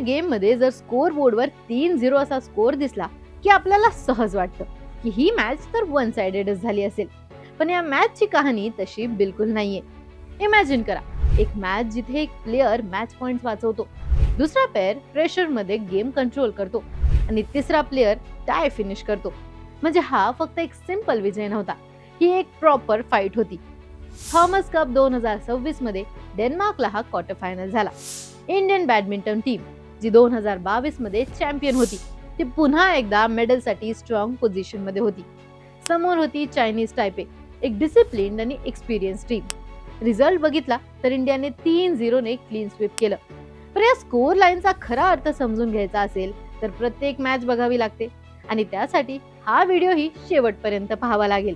Game मध्ये जर score बोर्डवर 3-0 असा स्कोर दिसला की आपल्याला सहज वाटतं की ही मॅच तर वन साइडेडच झाली असेल. पण या मॅचची कहाणी तशी बिलकुल नाहीये. इमॅजिन करा, एक मॅच जिथे एक प्लेअर मॅच पॉइंट्स वाचवतो, दुसरा प्लेअर प्रेशर मध्ये गेम कंट्रोल करतो आणि तिसरा प्लेअर टाय फिनिश करतो. म्हणजे हा फक्त एक सिंपल विजय नव्हता, ही एक प्रॉपर फाईट होती. थॉमस कप 2026 मध्ये डेन्मार्कला हा क्वार्टर फायनल झाला. इंडियन बॅडमिंटन टीम जी 2022 मध्ये चॅम्पियन होती, ती पुन्हा एकदा मेडलसाठी स्ट्रॉंग पोझिशन मध्ये होती. समोर होती चायनीज टायपे, एक डिसिप्लिन्ड आणि एक्सपिरियन्स टीम. रिझल्ट बघितला तर इंडियाने 3-0 ने क्लीन स्वीप केलं. पण या स्कोर लाईनचा खरा अर्थ समजून घ्यायचा असेल तर प्रत्येक मॅच बघावी लागते आणि त्यासाठी हा व्हिडिओही शेवटपर्यंत पाहावा लागेल.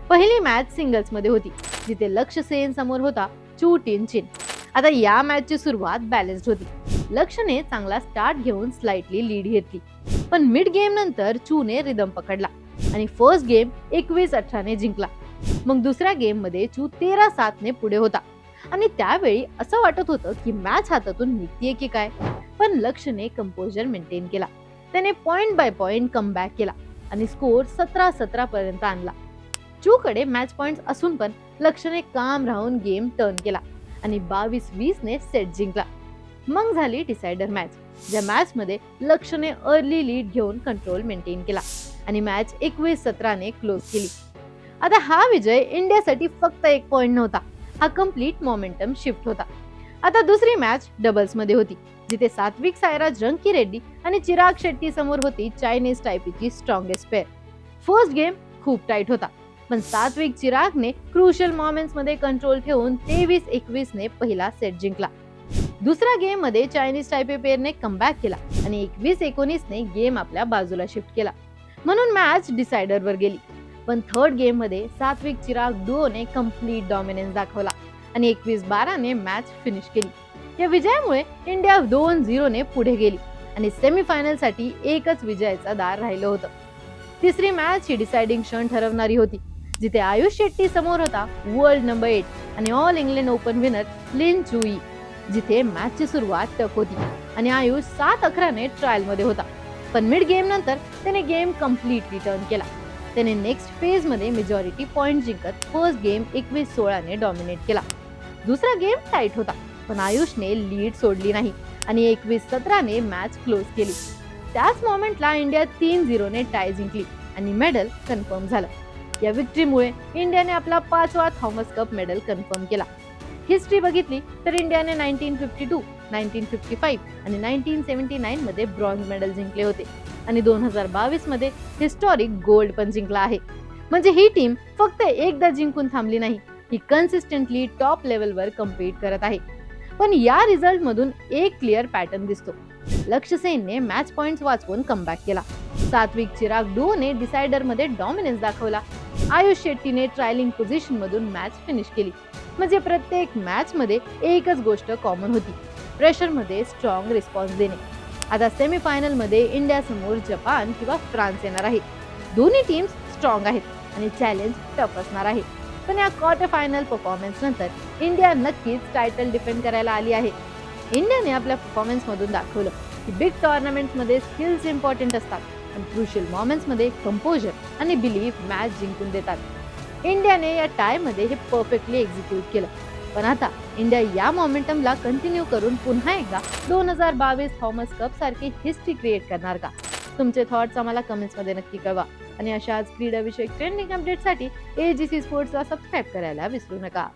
पहिली मॅच सिंगल्स मध्ये होती, जिथे लक्ष्य सेन समोर होता चू टिन चिन. आता या मॅचची सुरुवात बॅलन्स्ड होती. लक्ष्यने चांगला स्टार्ट घेऊन स्लाइटली लीड घेतली, पण मिड गेम नंतर चूने रिदम पकडला आणि फर्स्ट गेम 21-18 ने जिंकला. मग दुसऱ्या गेम मध्ये चू 13-7 ने पुढे होता आणि त्यावेळी असं वाटत होतं की मॅच हातातून निघतीये की काय. पण लक्ष्यने कंपोजर मेंटेन केला. त्याने पॉइंट बाय पॉइंट कमबॅक केला आणि स्कोर 17-17 पर्यंत आणला. चू कडे मॅच पॉइंट्स असून पण लक्ष्यने काम राहून गेम टर्न केला आणि 22-20 ने सेट जिंकला. मग झाली डिसायडर मॅच, ज्या मॅच मध्ये लक्ष्यने अर्ली लीड घेऊन कंट्रोल मेंटेन केला आणि मॅच 21-17 ने क्लोज केली. आता हा विजय इंडियासाठी फक्त एक पॉइंट नव्हता, हा कम्प्लीट मोमेंटम शिफ्ट होता. आता दुसरी मॅच डबल्स मध्ये होती, जिथे सात्विक साईराज रंकीरेड्डी आणि चिराग शेट्टी समोर होती चायनीज टायपीची स्ट्रॉंगेस्ट पेअर. फर्स्ट गेम खूप टाईट होता, पण सात्विक चिरागने क्रुशियल मोमेंट्स मध्ये कंट्रोल ठेवून 23-21 ने पहिला सेट जिंकला. दुसऱ्या गेम मध्ये चायनीज टायपे पेअरने कमबॅक केला आणि 21-19 ने गेम आपल्या बाजूला शिफ्ट केला, म्हणून मॅच डिसायडर वर गेली. पण थर्ड गेम मध्ये सात्विक चिराग डुओने कम्प्लीट डॉमिनन्स दाखवला आणि 21-12 ने मॅच फिनिश केली. या विजयामुळे इंडिया 2-0 ने पुढे गेली आणि सेमीफायनल साठी एकच विजयाचा दार राहिलं होतं. तिसरी मॅच ही डिसाइडिंग क्षण ठरवणारी होती, जिथे आयुष शेट्टी समोर होता वर्ल्ड नंबर 8 आणि ऑल इंग्लंड ओपन विनर लिन चुई. जिथे मॅचची सुरुवात टफ होती आणि आयुष 7-11 ने ट्रायल मध्ये होता, पण मिड गेम नंतर त्याने गेम कम्प्लीटली टर्न केला. त्याने नेक्स्ट फेज मध्ये मेजॉरिटी पॉइंट जिंकत फर्स्ट गेम 21-16 ने डॉमिनेट केला. दुसरा गेम टाइट होता, पण आयुषने लीड सोडली नाही आणि 21-17 ने मॅच क्लोज केली. त्याच मोमेंटला इंडिया 3-0 ने टाय जिंकली आणि मेडल कन्फर्म झालं. या विक्ट्रीमुळे इंडियाने आपला 5वा थॉमस कप मेडल कन्फर्म केला. हिस्ट्री बघितली तर इंडियाने 1952, 1955 आणि 1979 मध्ये ब्रॉन्झ मेडल जिंकले होते आणि 2022 मध्ये हिस्टॉरिक गोल्ड पण जिंकला आहे. म्हणजे ही टीम फक्त एकदा जिंकून थांबली नाही, ही कन्सिस्टंटली टॉप लेवलवर कम्पीट करत आहे. पण या रिझल्ट मधून एक क्लिअर पॅटर्न दिसतो. लक्ष्य सेनने मॅच पॉइंट्स वाचवून कमबॅक केला, सात्विक चिराग डुओने डिसायडर मध्ये डॉमिनन्स दाखवला, आयुष शेट्टीने ट्रायलिंग पोझिशन मधून मॅच फिनिश केली. म्हणजे प्रत्येक मॅच मध्ये एकच गोष्ट कॉमन होती, प्रेशर मध्ये स्ट्रॉंग रिस्पॉन्स देणे. आता सेमीफायनल मध्ये इंडिया समोर जपान किंवा फ्रान्स येणार आहे. दोन्ही टीम्स स्ट्रॉंग आहेत आणि चॅलेंज टफ असणार आहे. पण या क्वार्टर फायनल परफॉर्मन्स नंतर इंडिया नक्कीच टायटल डिफेंड करायला आली आहे. इंडियाने आपल्या परफॉर्मन्स मधून दाखवलं की बिग टुर्नामेंट्स मध्ये स्किल्स इम्पॉर्टंट असतात आणि क्रुशियल मोमेंट्स मध्ये कंपोजर आणि बिलीफ मॅच जिंकून देतात. इंडियाने या टाय मध्ये हे परफेक्टली एक्झिक्यूट केलं. पण आता इंडिया या मोमेंटमला कंटिन्यू करून पुन्हा एकदा 2022 थॉमस कप सारखी हिस्ट्री क्रिएट करणार का? तुमचे थॉट्स आम्हाला कमेंट्स मध्ये नक्की कळवा आणि अशाच क्रीडा विषयक ट्रेंडिंग अपडेटसाठी AGC स्पोर्ट्सला सबस्क्राईब करायला विसरू नका.